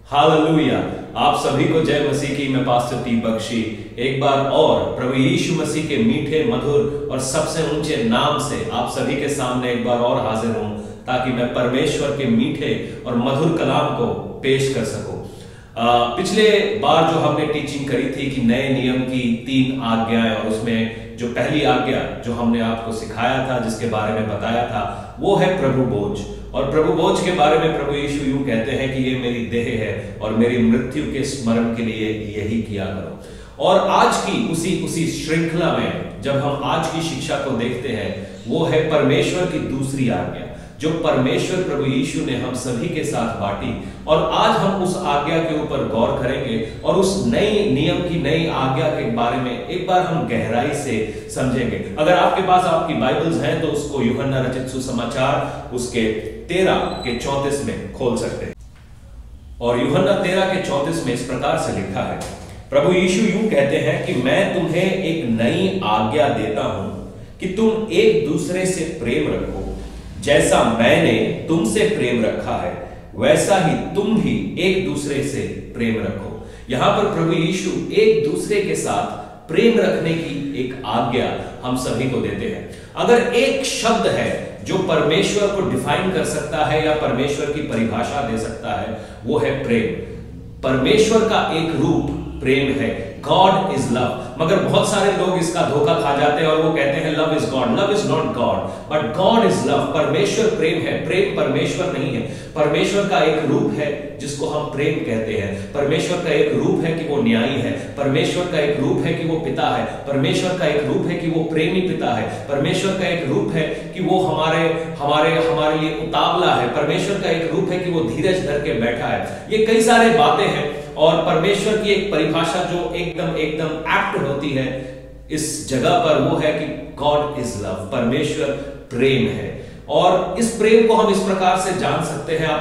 Hallelujah. आप सभी को जय मसीह की। मैं पास्टर टी बख्शी एक बार और प्रभु यीशु मसीह के मीठे मधुर और सबसे ऊंचे नाम से आप सभी के सामने एक बार और हाजिर हूं, ताकि मैं परमेश्वर के मीठे और मधुर कलाम को पेश कर सकूं। पिछले बार जो हमने टीचिंग करी थी कि नए नियम की 3 आज्ञाएं, और उसमें जो पहली आज्ञा जो हमने आपको सिखाया था, जिसके बारे में बताया था, वो है प्रभु बोझ। और प्रभु बोझ के बारे में प्रभु यीशु यूं कहते हैं कि ये मेरी देह है और मेरी मृत्यु के स्मरण के लिए यही किया करो। और आज की उसी श्रृंखला में जब हम आज की शिक्षा को देखते हैं, वो है परमेश्वर की दूसरी आज्ञा, जो परमेश्वर प्रभु यीशु ने हम सभी के साथ बांटी। और आज हम उस आज्ञा के ऊपर गौर करेंगे और उस नई नियम की नई आज्ञा के बारे में एक बार हम गहराई से समझेंगे। अगर आपके पास आपकी बाइबल्स हैं तो उसको यूहन्ना रचित सुसमाचार उसके 13 के 34 में खोल सकते हैं। और यूहन्ना 13 के 34 में इस प्रकार से लिखा है, प्रभु यीशु यूं कहते हैं कि मैं तुम्हें एक नई आज्ञा देता हूं कि तुम एक दूसरे से प्रेम रखो। जैसा मैंने तुमसे प्रेम रखा है, वैसा ही तुम भी एक दूसरे से प्रेम रखो। यहां पर प्रभु यीशु एक दूसरे के साथ प्रेम रखने की एक आज्ञा हम सभी को देते हैं। अगर एक शब्द है जो परमेश्वर को डिफाइन कर सकता है या परमेश्वर की परिभाषा दे सकता है, वो है प्रेम। परमेश्वर का एक रूप प्रेम है। God is love. मगर बहुत सारे लोग इसका धोखा खा जाते हैं और वो कहते हैं love is God. Love is not God, but God is love. परमेश्वर प्रेम है, प्रेम परमेश्वर नहीं है। परमेश्वर का एक रूप है जिसको हम प्रेम कहते हैं। परमेश्वर का एक रूप है कि वो न्यायी है। परमेश्वर का एक रूप है कि वो पिता है। परमेश्वर का एक रूप है कि वो प्रेमी पिता है। परमेश्वर का एक रूप है कि वो हमारे लिए उतावला है। परमेश्वर का एक रूप है कि वो धीरज धर के बैठा है। ये कई सारे बातें हैं और परमेश्वर की एक परिभाषा जो एकदम एप्ट होती है इस जगह पर, वो है कि गॉड इज लव। परमेश्वर प्रेम है। और इस प्रेम को हम इस प्रकार से जान सकते हैं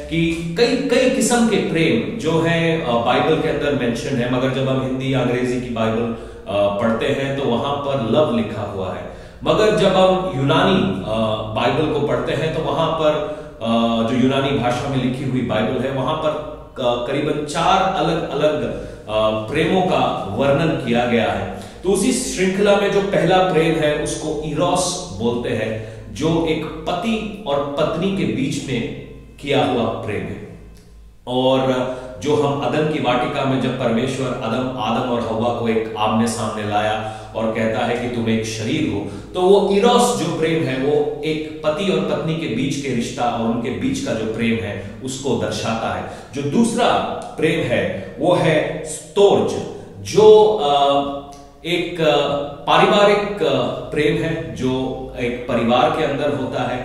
कि कई किस्म के प्रेम जो है बाइबल के अंदर मेंशन है, मगर जब हम हिंदी अंग्रेजी की बाइबल पढ़ते हैं तो वहां पर लव लिखा हुआ है। मगर जब हम यूनानी बाइबल को पढ़ते हैं तो वहां पर जो यूनानी भाषा में लिखी हुई बाइबल है, वहां पर करीबन 4 अलग अलग प्रेमों का वर्णन किया गया है। तो उसी श्रृंखला में जो पहला प्रेम है उसको इरोस बोलते हैं, जो एक पति और पत्नी के बीच में किया हुआ प्रेम है। और जो हम अदन की वाटिका में जब परमेश्वर आदम और हव्वा को एक आमने सामने लाया और कहता है कि तुम एक शरीर हो, तो वो इरोस जो प्रेम है वो एक पति और पत्नी के बीच के रिश्ता और उनके बीच का जो प्रेम है उसको दर्शाता है। जो दूसरा प्रेम है वो है स्तोर्ज, जो एक पारिवारिक प्रेम है, जो एक परिवार के अंदर होता है।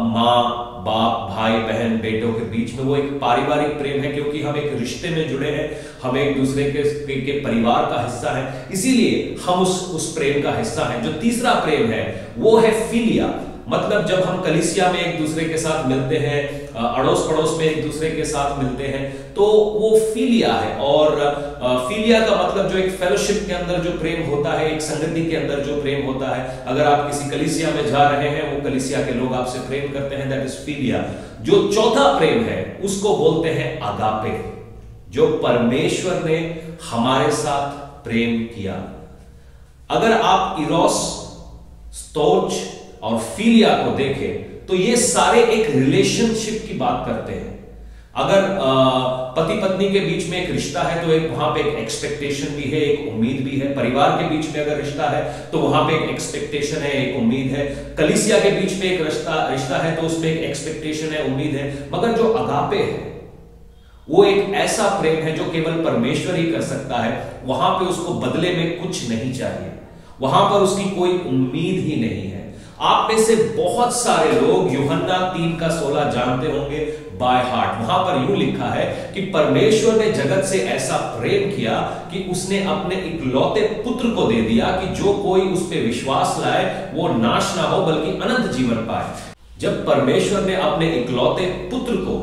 माँ बाप भाई बहन बेटों के बीच में वो एक पारिवारिक प्रेम है, क्योंकि हम एक रिश्ते में जुड़े हैं, हम एक दूसरे के परिवार का हिस्सा है, इसीलिए हम उस प्रेम का हिस्सा है। जो तीसरा प्रेम है वो है फिलिया। मतलब जब हम कलीसिया में एक दूसरे के साथ मिलते हैं, अड़ोस पड़ोस में एक दूसरे के साथ मिलते हैं, तो वो फिलिया है। और फिलिया का मतलब जो एक फेलोशिप के अंदर जो प्रेम होता है, एक संगति के अंदर जो प्रेम होता है। अगर आप किसी कलीसिया में जा रहे हैं, वो कलीसिया के लोग आपसे प्रेम करते हैं, दैट इज फिलिया। जो चौथा प्रेम है उसको बोलते हैं अगापे, जो परमेश्वर ने हमारे साथ प्रेम किया। अगर आप इरोस, स्तोर्ज और फिलिया को देखें तो ये सारे एक रिलेशनशिप की बात करते हैं। अगर पति पत्नी के बीच में एक रिश्ता है तो एक वहां पे एक एक्सपेक्टेशन भी है, एक उम्मीद भी है। परिवार के बीच में अगर रिश्ता है तो वहां पे एक एक्सपेक्टेशन है, एक उम्मीद है। कलीसिया के बीच में एक रिश्ता है तो उसमें एक एक्सपेक्टेशन है, उम्मीद है। मगर जो अगापे है वो एक ऐसा प्रेम है जो केवल परमेश्वर ही कर सकता है। वहां पे उसको बदले में कुछ नहीं चाहिए, वहां पर उसकी कोई उम्मीद ही नहीं है। आप में से बहुत सारे लोग यूहन्ना 3:16 जानते होंगे बाय हार्ट। वहां पर यूं लिखा है कि परमेश्वर ने जगत से ऐसा प्रेम किया कि उसने अपने इकलौते पुत्र को दे दिया कि जो कोई उस पर विश्वास लाए वो नाश ना हो बल्कि अनंत जीवन पाए। जब परमेश्वर ने अपने इकलौते पुत्र को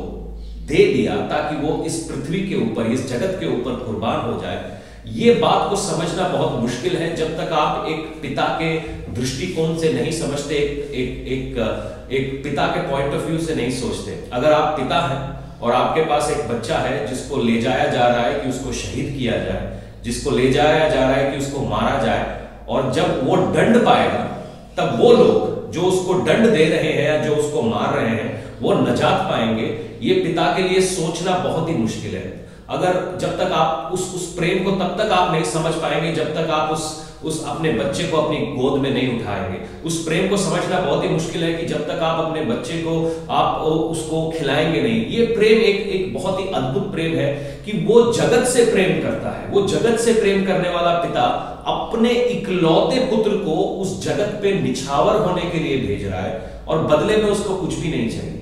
दे दिया ताकि वो इस पृथ्वी के ऊपर, इस जगत के ऊपर कुर्बान हो जाए, ये बात को समझना बहुत मुश्किल है जब तक आप एक पिता के दृष्टिकोण से नहीं समझते, एक पिता के पॉइंट ऑफ व्यू से नहीं सोचते। अगर आप पिता हैं और आपके पास एक बच्चा है जिसको ले जाया जा रहा है कि उसको शहीद किया जाए, जिसको ले जाया जा रहा है कि उसको मारा जाए, और जब वो दंड पाएगा तब वो लोग जो उसको दंड दे रहे हैं या जो उसको मार रहे हैं वो नजात पाएंगे, ये पिता के लिए सोचना बहुत ही मुश्किल है। अगर जब तक आप उस प्रेम को तब तक आप नहीं समझ पाएंगे जब तक आप उस अपने बच्चे को अपनी गोद में नहीं उठाएंगे। उस प्रेम को समझना बहुत ही मुश्किल है कि जब तक आप अपने बच्चे को आप उसको खिलाएंगे नहीं। ये प्रेम एक बहुत ही अद्भुत प्रेम है कि वो जगत से प्रेम करता है। वो जगत से प्रेम करने वाला पिता अपने इकलौते पुत्र को उस जगत पे निछावर होने के लिए भेज रहा है और बदले में उसको कुछ भी नहीं चाहिए।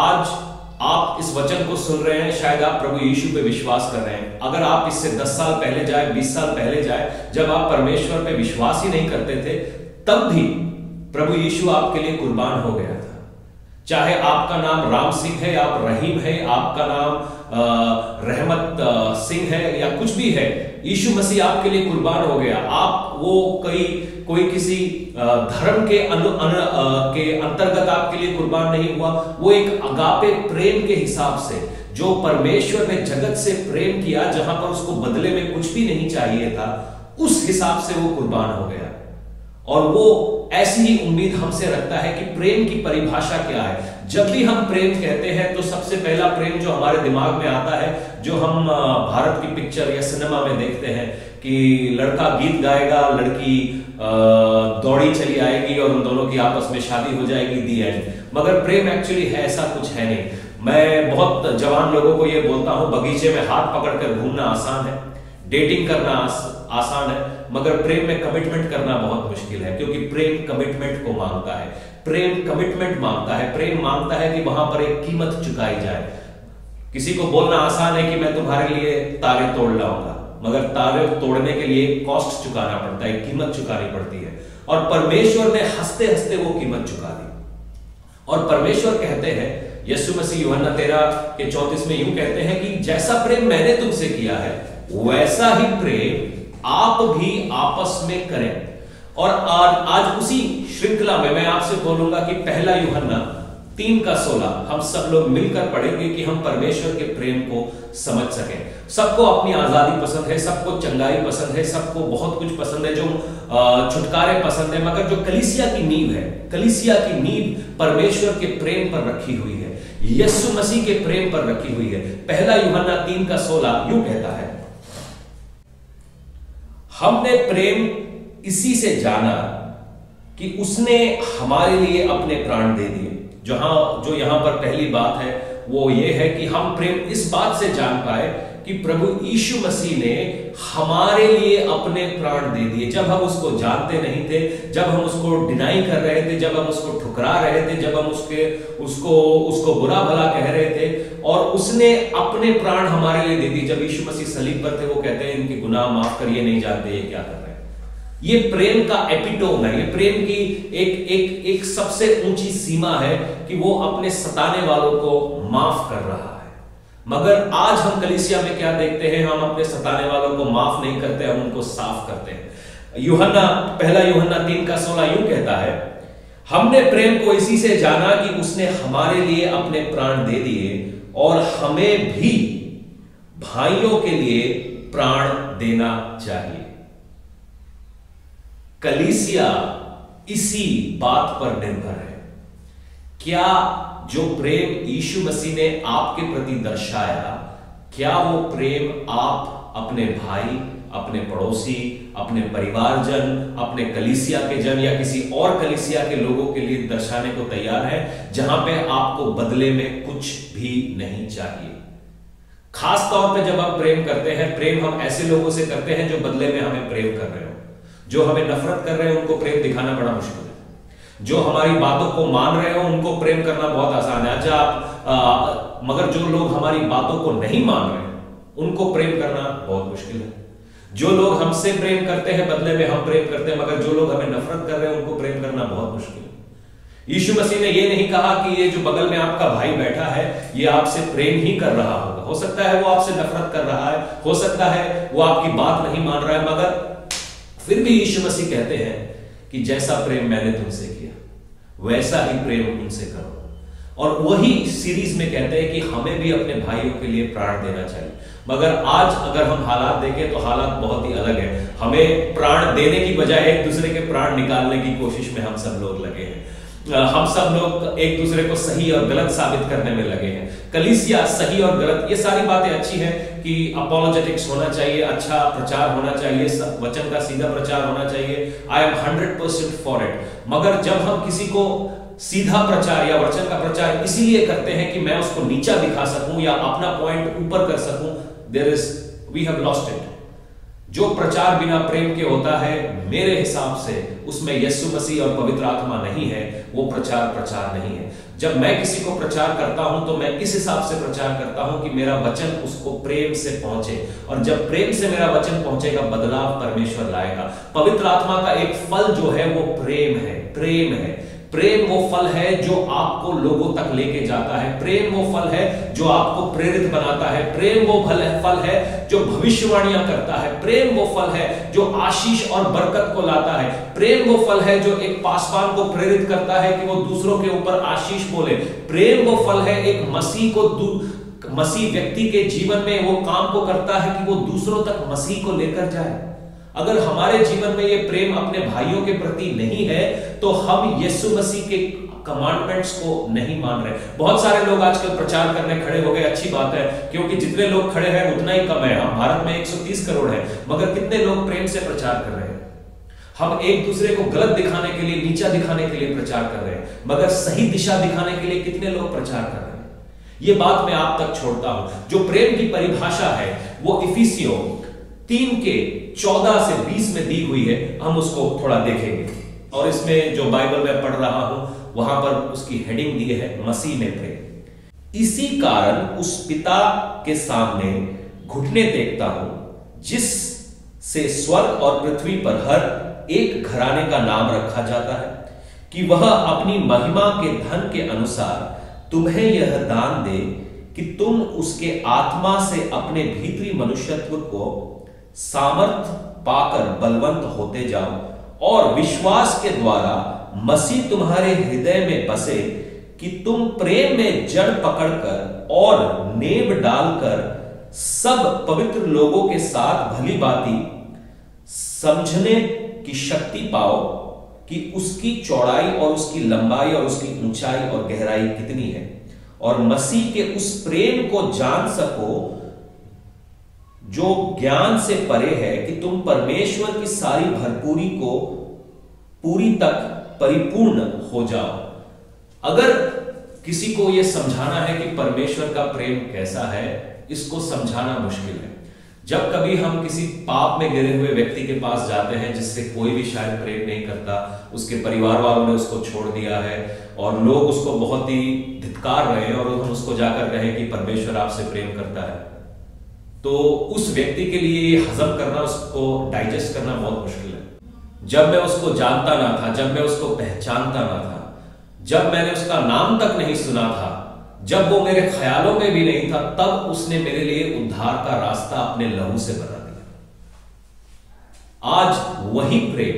आज आप इस वचन को सुन रहे हैं, शायद आप प्रभु यीशु पे विश्वास कर रहे हैं। अगर आप इससे 10 साल पहले जाए, 20 साल पहले जाए, जब आप परमेश्वर पे विश्वास ही नहीं करते थे, तब भी प्रभु यीशु आपके लिए कुर्बान हो गया था। चाहे आपका नाम राम सिंह है, आप रहीम है, आपका नाम रहमत सिंह है या कुछ भी है, यीशु मसीह आपके लिए कुर्बान हो गया। आप वो कोई किसी धर्म के अंतर्गत आपके लिए कुर्बान नहीं हुआ। वो एक अगापे प्रेम के हिसाब से जो परमेश्वर ने जगत से प्रेम किया, जहां पर उसको बदले में कुछ भी नहीं चाहिए था, उस हिसाब से वो कुर्बान हो गया। और वो ऐसी ही उम्मीद हमसे रखता है कि प्रेम की परिभाषा क्या है। जब भी हम प्रेम कहते हैं तो सबसे पहला प्रेम जो हमारे दिमाग में आता है, जो हम भारत की पिक्चर या सिनेमा में देखते हैं कि लड़का गीत गाएगा, लड़की दौड़ी चली आएगी और उन दोनों की आपस में शादी हो जाएगी, दी एंड। मगर प्रेम एक्चुअली है ऐसा कुछ है नहीं। मैं बहुत जवान लोगों को यह बोलता हूं, बगीचे में हाथ पकड़कर घूमना आसान है, डेटिंग करना आसान है, मगर प्रेम में कमिटमेंट करना बहुत मुश्किल है, क्योंकि प्रेम कमिटमेंट को मांगता है। प्रेम कमिटमेंट मांगता है। प्रेम मांगता है कि वहां पर एक कीमत चुकाई जाए। किसी को बोलना आसान है कि मैं तुम्हारे लिए तारे तोड़ लाऊंगा, मगर तारे तोड़ने के लिए कॉस्ट चुकाना पड़ता है, कीमत चुकानी पड़ती है। और परमेश्वर ने हंसते हंसते वो कीमत चुका दी। और परमेश्वर कहते हैं, यीशु मसीह यूहन्ना 13:34 में यूं कहते हैं कि जैसा प्रेम मैंने तुमसे किया है वैसा ही प्रेम आप भी आपस में करें। और आज उसी श्रृंखला में मैं आपसे बोलूंगा कि पहला यूहन्ना 3:16 हम सब लोग मिलकर पढ़ेंगे कि हम परमेश्वर के प्रेम को समझ सकें। सबको अपनी आजादी पसंद है, सबको चंगाई पसंद है, सबको बहुत कुछ पसंद है, जो छुटकारे पसंद है, मगर जो कलीसिया की नींव है, कलीसिया की नींव परमेश्वर के प्रेम पर रखी हुई है, यीशु मसीह के प्रेम पर रखी हुई है। पहला यूहन्ना 3:16 यूं कहता है, हमने प्रेम इसी से जाना कि उसने हमारे लिए अपने प्राण दे दिए। जो यहां पर पहली बात है वो ये है कि हम प्रेम इस बात से जान पाए कि प्रभु यीशु मसीह ने हमारे लिए अपने प्राण दे दिए। जब हम उसको जानते नहीं थे, जब हम उसको डिनाई कर रहे थे, जब हम उसको ठुकरा रहे थे, जब हम उसको बुरा भला कह रहे थे, और उसने अपने प्राण हमारे लिए दे दिए। जब यीशु मसीह सलीब पर थे, वो कहते हैं इनके गुनाह माफ कर, ये नहीं जानते ये क्या कर रहे हैं। ये प्रेम का एपिटोम है। ये प्रेम की एक सबसे ऊंची सीमा है कि वो अपने सताने वालों को माफ कर रहा है। मगर आज हम कलीसिया में क्या देखते हैं, हम अपने सताने वालों को माफ नहीं करते, हम उनको साफ करते हैं। पहला यूहन्ना 3:16 यूं कहता है, हमने प्रेम को इसी से जाना कि उसने हमारे लिए अपने प्राण दे दिए और हमें भी भाइयों के लिए प्राण देना चाहिए। कलीसिया इसी बात पर निर्भर है। क्या जो प्रेम यीशु मसीह ने आपके प्रति दर्शाया, क्या वो प्रेम आप अपने भाई, अपने पड़ोसी, अपने परिवारजन, अपने कलीसिया के जन या किसी और कलीसिया के लोगों के लिए दर्शाने को तैयार है, जहां पे आपको बदले में कुछ भी नहीं चाहिए? खास तौर पे जब हम प्रेम करते हैं, प्रेम हम ऐसे लोगों से करते हैं जो बदले में हमें प्रेम कर रहे हो। जो हमें नफरत कर रहे हैं उनको प्रेम दिखाना बड़ा मुश्किल है। जो हमारी बातों को मान रहे हो उनको प्रेम करना बहुत आसान है। अच्छा, मगर जो लोग हमारी बातों को नहीं मान रहे उनको प्रेम करना बहुत मुश्किल है। जो लोग हमसे प्रेम करते हैं बदले में हम प्रेम करते हैं, मगर जो लोग हमें नफरत कर रहे हैं उनको प्रेम करना बहुत मुश्किल है। यीशु मसीह ने यह नहीं कहा कि ये जो बगल में आपका भाई बैठा है ये आपसे प्रेम ही कर रहा होगा। हो सकता है वो आपसे नफरत कर रहा है, हो सकता है वो आपकी बात नहीं मान रहा है, मगर फिर भी यीशु मसीह कहते हैं कि जैसा प्रेम मैंने तुमसे किया वैसा ही प्रेम उनसे करो। और वही सीरीज में कहते हैं कि हमें भी अपने भाइयों के लिए प्राण देना चाहिए। मगर आज अगर हम हालात देखें तो हालात बहुत ही अलग है। हमें प्राण देने की बजाय एक दूसरे के प्राण निकालने की कोशिश में हम सब लोग लगे हैं। हम सब लोग एक दूसरे को सही और गलत साबित करने में लगे हैं। कलीसिया सही और गलत, ये सारी बातें अच्छी हैं कि अपोलोजेटिक्स होना चाहिए, अच्छा प्रचार होना चाहिए, वचन का सीधा प्रचार होना चाहिए। I am 100% for it. मगर जब हम किसी को सीधा प्रचार या वचन का प्रचार इसीलिए करते हैं कि मैं उसको नीचा दिखा सकूं या अपना पॉइंट ऊपर कर सकूं, वी हैव लॉस्ट इट। जो प्रचार बिना प्रेम के होता है, मेरे हिसाब से उसमें यीशु मसीह और पवित्र आत्मा नहीं है, वो प्रचार नहीं है। जब मैं किसी को प्रचार करता हूं तो मैं इस हिसाब से प्रचार करता हूं कि मेरा वचन उसको प्रेम से पहुंचे, और जब प्रेम से मेरा वचन पहुंचेगा, बदलाव परमेश्वर लाएगा। पवित्र आत्मा का एक फल जो है वो प्रेम है। प्रेम वो फल है जो आपको लोगों तक लेके जाता है। प्रेम वो फल है जो आपको प्रेरित बनाता है। प्रेम वो फल है जो भविष्यवाणियां करता है। प्रेम वो फल है जो आशीष और बरकत को लाता है। प्रेम वो फल है जो एक पासवान को प्रेरित करता है कि वो दूसरों के ऊपर आशीष बोले। प्रेम वो फल है एक मसीह व्यक्ति के जीवन में वो काम को करता है कि वो दूसरों तक मसीह को लेकर जाए। अगर हमारे जीवन में ये प्रेम अपने भाइयों के प्रति नहीं है तो हम यीशु मसीह के कमांडमेंट्स को नहीं मान रहे। बहुत सारे लोग आजकल प्रचार करने खड़े हो गए, अच्छी बात है, क्योंकि जितने लोग खड़े हैं उतना ही कम है। भारत में 130 करोड़ है, मगर कितने लोग प्रेम से प्रचार कर रहे हैं? हम एक दूसरे को गलत दिखाने के लिए, नीचा दिखाने के लिए प्रचार कर रहे हैं, मगर सही दिशा दिखाने के लिए कितने लोग प्रचार कर रहे हैं? ये बात मैं आप तक छोड़ता हूं। जो प्रेम की परिभाषा है वो इफिसियों 3:14 से 20 में दी हुई है, हम उसको थोड़ा देखेंगे। और इसमें जो बाइबल में पढ़ रहा हूं वहां पर उसकी हेडिंग दी है मसीह में प्रेम। इसी कारण उस पिता के सामने घुटने टेकता हूं जिस से स्वर्ग और पृथ्वी पर हर एक घराने का नाम रखा जाता है, कि वह अपनी महिमा के धन के अनुसार तुम्हें यह दान दे कि तुम उसके आत्मा से अपने भीतरी मनुष्यत्व को सामर्थ पाकर बलवंत होते जाओ, और विश्वास के द्वारा मसीह तुम्हारे हृदय में बसे, कि तुम प्रेम में जड़ पकड़कर और नेब डालकर सब पवित्र लोगों के साथ भली भांति समझने की शक्ति पाओ कि उसकी चौड़ाई और उसकी लंबाई और उसकी ऊंचाई और गहराई कितनी है, और मसीह के उस प्रेम को जान सको जो ज्ञान से परे है, कि तुम परमेश्वर की सारी भरपूरी को पूरी तक परिपूर्ण हो जाओ। अगर किसी को यह समझाना है कि परमेश्वर का प्रेम कैसा है, इसको समझाना मुश्किल है। जब कभी हम किसी पाप में गिरे हुए व्यक्ति के पास जाते हैं जिससे कोई भी शायद प्रेम नहीं करता, उसके परिवार वालों ने उसको छोड़ दिया है और लोग उसको बहुत ही धिक्कार रहे हैं, और हम उसको जाकर कहें कि परमेश्वर आपसे प्रेम करता है, तो उस व्यक्ति के लिए हजम करना, उसको डाइजेस्ट करना बहुत मुश्किल है। जब मैं उसको जानता ना था, जब मैं उसको पहचानता ना था, जब मैंने उसका नाम तक नहीं सुना था, जब वो मेरे ख्यालों में भी नहीं था, तब उसने मेरे लिए उद्धार का रास्ता अपने लहू से बना दिया। आज वही प्रेम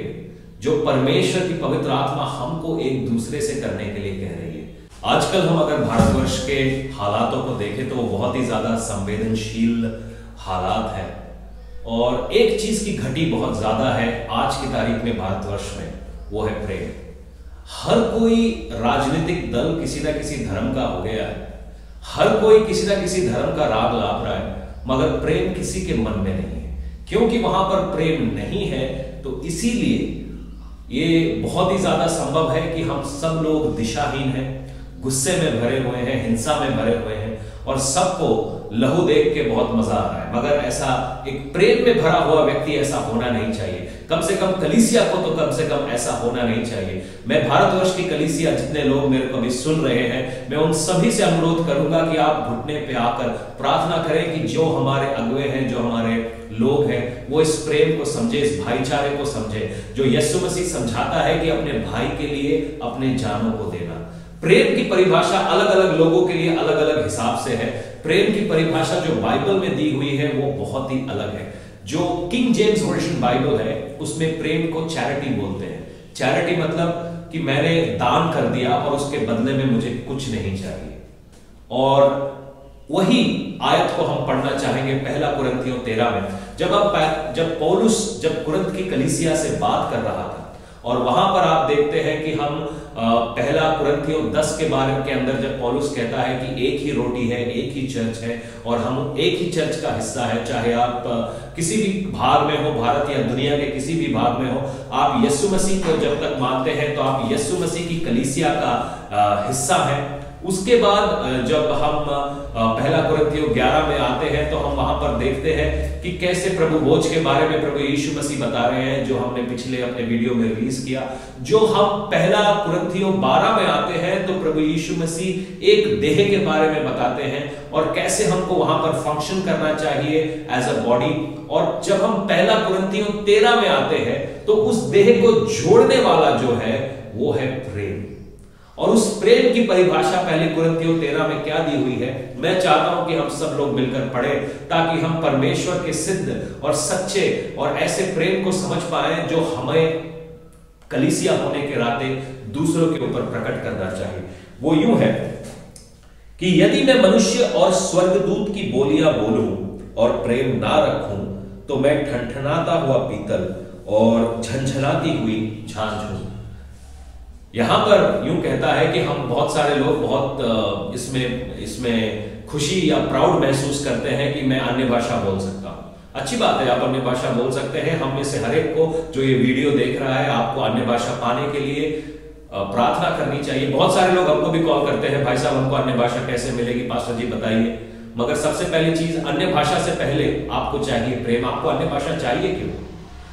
जो परमेश्वर की पवित्र आत्मा हमको एक दूसरे से करने के लिए कह रही है। आजकल हम अगर भारतवर्ष के हालातों को देखें तो वो बहुत ही ज्यादा संवेदनशील हालात है, और एक चीज की घटी बहुत ज्यादा है आज की तारीख में भारतवर्ष में, वो है प्रेम। हर कोई राजनीतिक दल किसी ना किसी धर्म का हो गया है, हर कोई किसी ना किसी धर्म का राग लाप रहा है, मगर प्रेम किसी के मन में नहीं है। क्योंकि वहां पर प्रेम नहीं है तो इसीलिए ये बहुत ही ज्यादा संभव है कि हम सब लोग दिशाहीन हैं, गुस्से में भरे हुए हैं, हिंसा में भरे हुए हैं, और सबको लहू देख के बहुत मजा आ रहा है। मगर ऐसा एक प्रेम में भरा हुआ व्यक्ति ऐसा होना नहीं चाहिए। कम से कम कलीसिया को तो कम से कम ऐसा होना नहीं चाहिए। मैं भारतवर्ष की कलीसिया, जितने लोग मेरे को अभी सुन रहे हैं, मैं उन सभी से अनुरोध करूंगा कि आप घुटने पे आकर प्रार्थना करें कि जो हमारे अगुवे हैं, जो हमारे लोग हैं, वो इस प्रेम को समझे, इस भाईचारे को समझे, जो यीशु मसीह समझाता है कि अपने भाई के लिए अपने जानों को देना। प्रेम की परिभाषा अलग अलग लोगों के लिए अलग अलग हिसाब से है। प्रेम की परिभाषा जो बाइबल में दी हुई है वो बहुत ही अलग है। जो किंग जेम्स वर्जन बाइबल है उसमें प्रेम को चैरिटी बोलते हैं। चैरिटी मतलब कि मैंने दान कर दिया और उसके बदले में मुझे कुछ नहीं चाहिए। और वही आयत को हम पढ़ना चाहेंगे पहला कुरिन्थियों 13 में, जब पौलुस जब कुरिन्थ की कलीसिया से बात कर रहा था, और वहां पर आप देखते हैं कि हम पहला कुरिन्थियों 10 के बारे के अंदर जब पौलुस कहता है कि एक ही रोटी है, एक ही चर्च है और हम एक ही चर्च का हिस्सा है, चाहे आप किसी भी भाग में हो, भारत या दुनिया के किसी भी भाग में हो, आप यीशु मसीह को जब तक मानते हैं तो आप यीशु मसीह की कलीसिया का हिस्सा है। उसके बाद जब हम पहला कुरिन्थियों 11 में आते हैं तो हम वहां पर देखते हैं कि कैसे प्रभु भोज के बारे में प्रभु यीशु मसीह बता रहे हैं, जो हमने पिछले अपने वीडियो में रिलीज किया। जो हम पहला कुरिन्थियों 12 में आते हैं तो प्रभु यीशु मसीह एक देह के बारे में बताते हैं और कैसे हमको वहां पर फंक्शन करना चाहिए एज अ बॉडी। और जब हम पहला कुरिन्थियों 13 में आते हैं तो उस देह को जोड़ने वाला जो है वो है प्रेम। और उस प्रेम की परिभाषा पहले कुरिन्थियों 13 में क्या दी हुई है, मैं चाहता हूं कि हम सब लोग मिलकर पढ़ें ताकि हम परमेश्वर के सिद्ध और सच्चे और ऐसे प्रेम को समझ पाए जो हमें कलीसिया होने के नाते दूसरों के ऊपर प्रकट करना चाहिए। वो यूं है कि यदि मैं मनुष्य और स्वर्गदूत की बोलियां बोलूं और प्रेम ना रखूं तो मैं ठनठनाता हुआ पीतल और झंझनाती हुई झांझ हूं। यहां पर यूं कहता है कि हम बहुत सारे लोग बहुत इसमें खुशी या प्राउड महसूस करते हैं कि मैं अन्य भाषा बोल सकता हूं। अच्छी बात है, आप अन्य भाषा बोल सकते हैं। हम में से हर एक को जो ये वीडियो देख रहा है, आपको अन्य भाषा पाने के लिए प्रार्थना करनी चाहिए। बहुत सारे लोग हमको भी कॉल करते हैं, भाई साहब हमको अन्य भाषा कैसे मिलेगी, पास्टर जी बताइए। मगर सबसे पहली चीज, अन्य भाषा से पहले आपको चाहिए प्रेम। आपको अन्य भाषा चाहिए क्यों?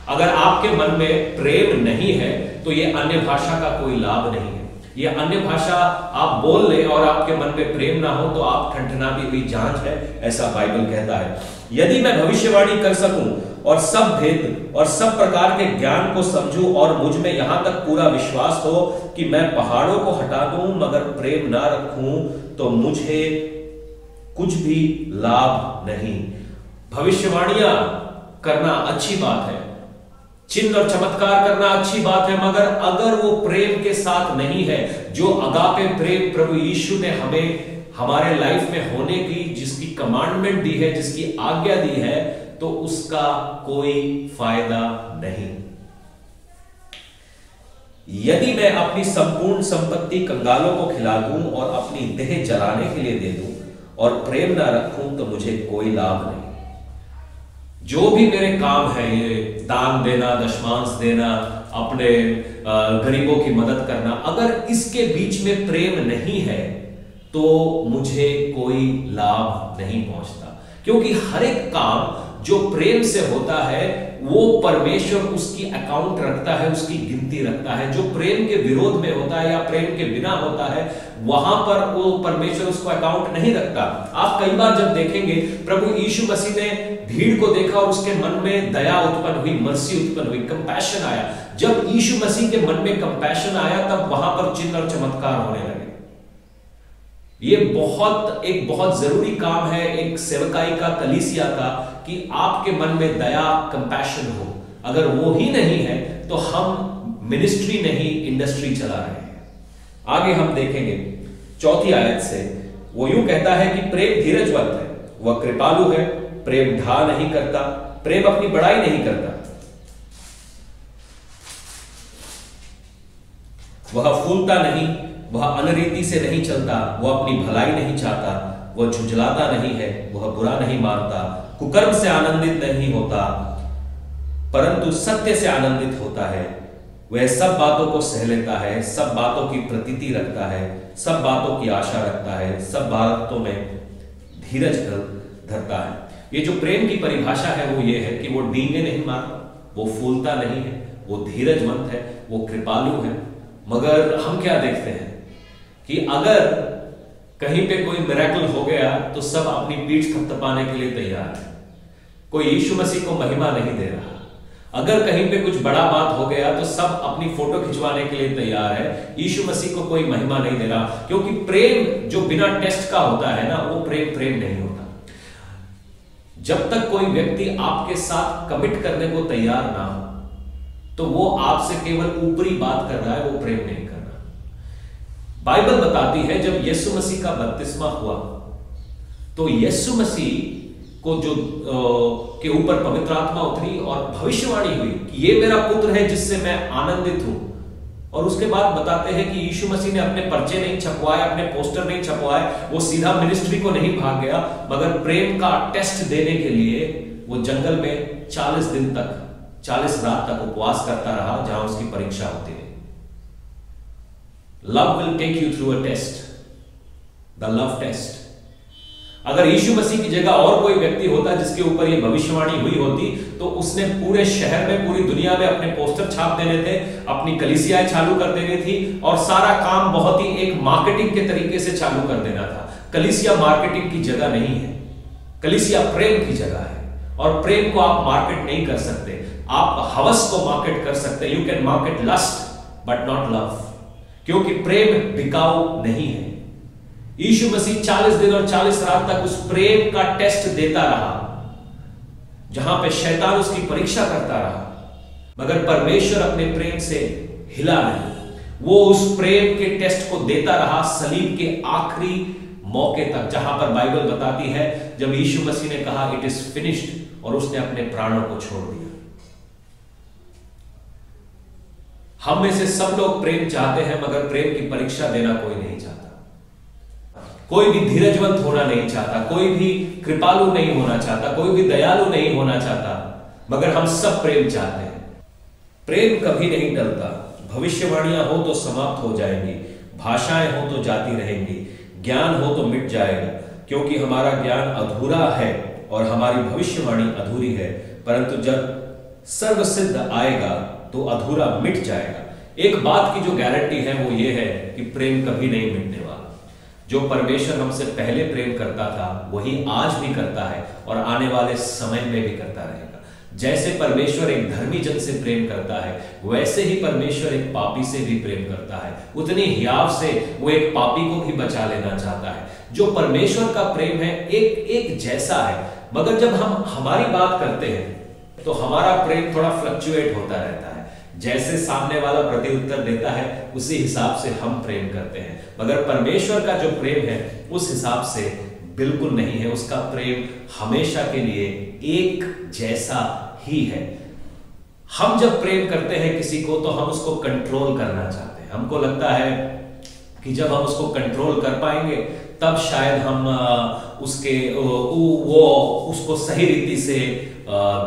अगर आपके मन में प्रेम नहीं है तो ये अन्य भाषा का कोई लाभ नहीं है। ये अन्य भाषा आप बोल ले और आपके मन में प्रेम ना हो तो आप ठनठनाती हुई झांझ है, ऐसा बाइबल कहता है। यदि मैं भविष्यवाणी कर सकूं और सब भेद और सब प्रकार के ज्ञान को समझूं और मुझ में यहां तक पूरा विश्वास हो कि मैं पहाड़ों को हटा दूं मगर प्रेम ना रखूं तो मुझे कुछ भी लाभ नहीं। भविष्यवाणियां करना अच्छी बात है, चिन्ह और चमत्कार करना अच्छी बात है, मगर अगर वो प्रेम के साथ नहीं है, जो अगापे प्रेम प्रभु यीशु ने हमें हमारे लाइफ में होने की जिसकी कमांडमेंट दी है, जिसकी आज्ञा दी है, तो उसका कोई फायदा नहीं। यदि मैं अपनी संपूर्ण संपत्ति कंगालों को खिला दूं और अपनी देह जलाने के लिए दे दूं और प्रेम ना रखूं तो मुझे कोई लाभ नहीं। जो भी मेरे काम है, ये दान देना, दशमांश देना, अपने गरीबों की मदद करना, अगर इसके बीच में प्रेम नहीं है तो मुझे कोई लाभ नहीं पहुंचता। क्योंकि हर एक काम जो प्रेम से होता है वो परमेश्वर उसकी अकाउंट रखता है, उसकी गिनती रखता है। जो प्रेम के विरोध में होता है या प्रेम के बिना होता है, वहां पर वो परमेश्वर उसको अकाउंट नहीं रखता। आप कई बार जब देखेंगे, प्रभु यीशु मसीह ने भीड़ को देखा और उसके मन में दया उत्पन्न हुई, मर्सी उत्पन्न हुई, कंपैशन आया। जब यीशु मसीह के मन में कंपैशन आया तब वहां पर चिन्ह और चमत्कार होने लगे। ये एक बहुत जरूरी काम है एक सेवकाई का, कलीसिया का, कि आपके मन में दया, कंपैशन हो। अगर वो ही नहीं है तो हम मिनिस्ट्री नहीं, इंडस्ट्री चला रहे हैं। आगे हम देखेंगे 4 आयत से, वो यूं कहता है कि प्रेम धीरजवंत है, वह कृपालु है, प्रेम ढा नहीं करता, प्रेम अपनी बड़ाई नहीं करता, वह फूलता नहीं, वह अनरीति से नहीं चलता, वह अपनी भलाई नहीं चाहता, वह झुंझलाता नहीं है, वह बुरा नहीं मानता, कुकर्म से आनंदित नहीं होता परंतु सत्य से आनंदित होता है, वह सब बातों को सह लेता है, सब बातों की प्रतीति रखता है, सब बातों की आशा रखता है, सब बातों में धीरज धरता है। ये जो प्रेम की परिभाषा है वो ये है कि वो डींगे नहीं मारता, वो फूलता नहीं है, वो धीरजवंत है, वो कृपालु है। मगर हम क्या देखते हैं कि अगर कहीं पे कोई मिरेकल हो गया तो सब अपनी पीठ थपथपाने के लिए तैयार है, कोई यीशु मसीह को महिमा नहीं दे रहा। अगर कहीं पे कुछ बड़ा बात हो गया तो सब अपनी फोटो खिंचवाने के लिए तैयार है, यीशु मसीह को कोई महिमा नहीं दे रहा। क्योंकि प्रेम जो बिना टेस्ट का होता है ना, वो प्रेम नहीं होता। जब तक कोई व्यक्ति आपके साथ कमिट करने को तैयार ना हो, तो वो आपसे केवल ऊपरी बात कर रहा है, वो प्रेम नहीं कर रहा। बाइबल बताती है जब यीशु मसीह का बपतिस्मा हुआ तो यीशु मसीह को जो के ऊपर पवित्र आत्मा उतरी और भविष्यवाणी हुई कि ये मेरा पुत्र है जिससे मैं आनंदित हूं। और उसके बाद बताते हैं कि यीशु मसीह ने अपने पर्चे नहीं छपवाए, अपने पोस्टर नहीं छपवाए, वो सीधा मिनिस्ट्री को नहीं भाग गया, मगर प्रेम का टेस्ट देने के लिए वो जंगल में 40 दिन तक, 40 रात तक उपवास करता रहा, जहां उसकी परीक्षा होती है। Love will take you through a test, the love test. अगर यीशु मसीह की जगह और कोई व्यक्ति होता जिसके ऊपर यह भविष्यवाणी हुई होती तो उसने पूरे शहर में, पूरी दुनिया में अपने पोस्टर छाप देने थे, अपनी कलीसियाएं चालू कर देनी थी और सारा काम बहुत ही एक मार्केटिंग के तरीके से चालू कर देना था। कलीसिया मार्केटिंग की जगह नहीं है, कलीसिया प्रेम की जगह है और प्रेम को आप मार्केट नहीं कर सकते। आप हवस को मार्केट कर सकते, you can market lust but not love, क्योंकि प्रेम बिकाऊ नहीं है। यीशु मसीह 40 दिन और 40 रात तक उस प्रेम का टेस्ट देता रहा, जहां पे शैतान उसकी परीक्षा करता रहा, मगर परमेश्वर अपने प्रेम से हिला नहीं। वो उस प्रेम के टेस्ट को देता रहा सलीब के आखिरी मौके तक, जहां पर बाइबल बताती है जब यीशु मसीह ने कहा इट इज फिनिश्ड और उसने अपने प्राणों को छोड़ दिया। हम में से सब लोग प्रेम चाहते हैं, मगर प्रेम की परीक्षा देना कोई नहीं चाहता। कोई भी धीरजवंत होना नहीं चाहता, कोई भी कृपालु नहीं होना चाहता, कोई भी दयालु नहीं होना चाहता, मगर हम सब प्रेम चाहते हैं। प्रेम कभी नहीं टलता। भविष्यवाणियां हो तो समाप्त हो जाएंगी, भाषाएं हो तो जाती रहेंगी, ज्ञान हो तो मिट जाएगा, क्योंकि हमारा ज्ञान अधूरा है और हमारी भविष्यवाणी अधूरी है। परंतु जब सर्वसिद्ध आएगा तो अधूरा मिट जाएगा। एक बात की जो गारंटी है वो ये है कि प्रेम कभी नहीं मिटने वाला। जो परमेश्वर हमसे पहले प्रेम करता था वही आज भी करता है और आने वाले समय में भी करता रहेगा। जैसे परमेश्वर एक धर्मी जन से प्रेम करता है, वैसे ही परमेश्वर एक पापी से भी प्रेम करता है। उतनी हियाव से वो एक पापी को भी बचा लेना चाहता है। जो परमेश्वर का प्रेम है एक जैसा है, मगर जब हम हमारी बात करते हैं तो हमारा प्रेम थोड़ा फ्लक्चुएट होता रहता है। जैसे सामने वाला प्रत्युत्तर देता है उसी हिसाब से हम प्रेम करते हैं, मगर परमेश्वर का जो प्रेम है उस हिसाब से बिल्कुल नहीं है। उसका प्रेम हमेशा के लिए एक जैसा ही है। हम जब प्रेम करते हैं किसी को तो हम उसको कंट्रोल करना चाहते हैं। हमको लगता है कि जब हम उसको कंट्रोल कर पाएंगे तब शायद हम उसको सही रीति से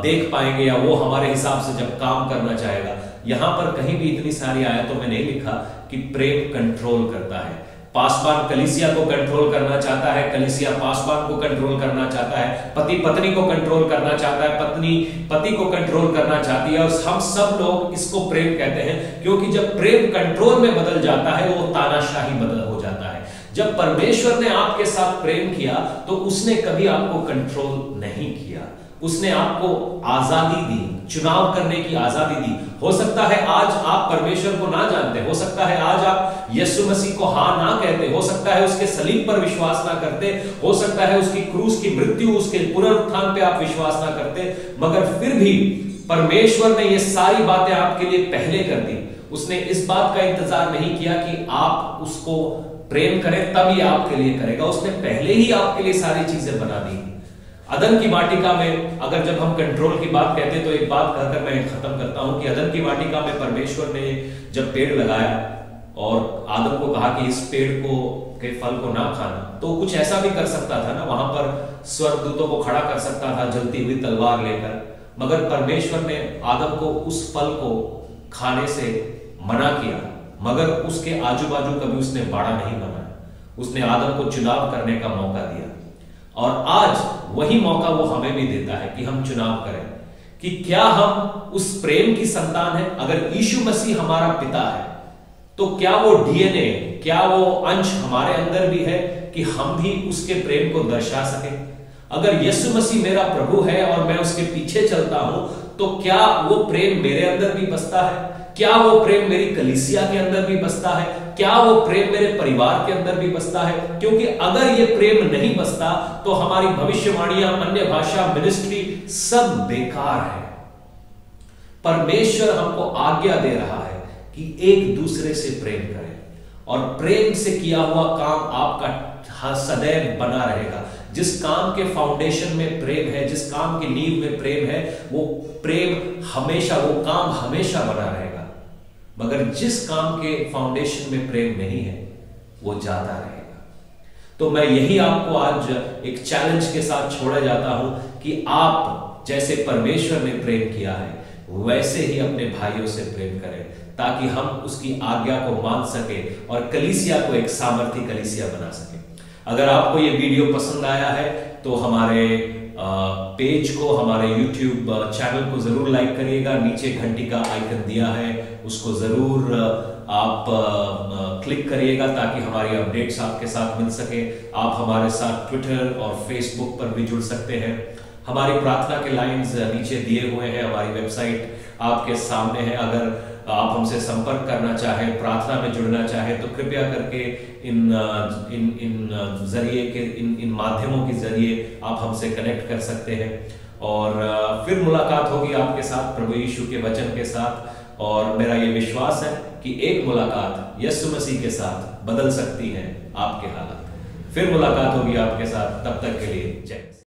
देख पाएंगे, या वो हमारे हिसाब से जब काम करना चाहेगा। यहां पर कहीं भी इतनी सारी आयतों में नहीं लिखा कि प्रेम कंट्रोल करता है। पासवान कलीसिया को कंट्रोल करना चाहता है, कलीसिया पासवान को कंट्रोल करना चाहता है, पति पत्नी को कंट्रोल करना चाहता है, पत्नी पति को कंट्रोल करना चाहती है, और हम सब लोग इसको प्रेम कहते हैं। क्योंकि जब प्रेम कंट्रोल में बदल जाता है वो तानाशाही बदल हो जाता है। जब परमेश्वर ने आपके साथ प्रेम किया तो उसने कभी आपको कंट्रोल नहीं किया, उसने आपको आजादी दी, चुनाव करने की आजादी दी। हो सकता है आज आप परमेश्वर को ना जानते, हो सकता है आज आप यीशु मसीह को हाँ ना कहते, हो सकता है उसके सलीब पर विश्वास ना करते, हो सकता है उसकी क्रूस की मृत्यु, उसके पुनरुत्थान पे आप विश्वास ना करते, मगर फिर भी परमेश्वर ने ये सारी बातें आपके लिए पहले कर दी। उसने इस बात का इंतजार नहीं किया कि आप उसको प्रेम करें तब ये आपके लिए करेगा। उसने पहले ही आपके लिए सारी चीजें बना दी। अदन की वाटिका में अगर जब हम कंट्रोल की बात कहते हैं तो एक बात कहकर मैं खत्म करता हूं कि अदन की वाटिका में परमेश्वर ने जब पेड़ लगाया और आदम को कहा कि इस पेड़ को के फल को ना खाना, तो कुछ ऐसा भी कर सकता था ना, वहां पर स्वर्गदूतों को खड़ा कर सकता था जलती हुई तलवार लेकर, मगर परमेश्वर ने आदम को उस फल को खाने से मना किया, मगर उसके आजू बाजू कभी उसने बाड़ा नहीं बनाया। उसने आदम को चुनाव करने का मौका दिया, और आज वही मौका वो हमें भी देता है कि हम चुनाव करें कि क्या हम उस प्रेम की संतान है। अगर यीशु मसीह हमारा पिता है तो क्या वो डीएनए, क्या वो अंश हमारे अंदर भी है कि हम भी उसके प्रेम को दर्शा सके। अगर यीशु मसीह मेरा प्रभु है और मैं उसके पीछे चलता हूं तो क्या वो प्रेम मेरे अंदर भी बसता है? क्या वो प्रेम मेरी कलीसिया के अंदर भी बसता है? क्या वो प्रेम मेरे परिवार के अंदर भी बसता है? क्योंकि अगर ये प्रेम नहीं बसता तो हमारी भविष्यवाणियां, अन्य भाषा, मिनिस्ट्री सब बेकार है। परमेश्वर हमको आज्ञा दे रहा है कि एक दूसरे से प्रेम करें, और प्रेम से किया हुआ काम आपका सदैव बना रहेगा। जिस काम के फाउंडेशन में प्रेम है, जिस काम की नींव में प्रेम है, वो प्रेम हमेशा, वो काम हमेशा बना रहेगा। मगर जिस काम के फाउंडेशन में प्रेम नहीं है, वो जाता रहेगा। तो मैं यही आपको आज एक चैलेंज के साथ छोड़ा जाता हूं कि आप जैसे परमेश्वर ने प्रेम किया है, वैसे ही अपने भाइयों से प्रेम करें, ताकि हम उसकी आज्ञा को मान सके और कलीसिया को एक सामर्थी कलीसिया बना सके। अगर आपको ये वीडियो पसंद आया है तो हमारे पेज को, हमारे YouTube चैनल को जरूर लाइक करिएगा। नीचे घंटी का आइकन दिया है, उसको जरूर आप क्लिक करिएगा ताकि हमारी अपडेट्स आपके साथ मिल सके। आप हमारे साथ ट्विटर और फेसबुक पर भी जुड़ सकते हैं। हमारी प्रार्थना के लाइंस नीचे दिए हुए हैं, हमारी वेबसाइट आपके सामने है। अगर आप हमसे संपर्क करना चाहें, प्रार्थना में जुड़ना चाहें, तो कृपया करके इन जरिए के इन माध्यमों के जरिए आप हमसे कनेक्ट कर सकते हैं। और फिर मुलाकात होगी आपके साथ प्रभु यीशु के वचन के साथ। और मेरा ये विश्वास है कि एक मुलाकात यीशु मसीह के साथ बदल सकती है आपके हालात। फिर मुलाकात होगी आपके साथ, तब तक के लिए जय।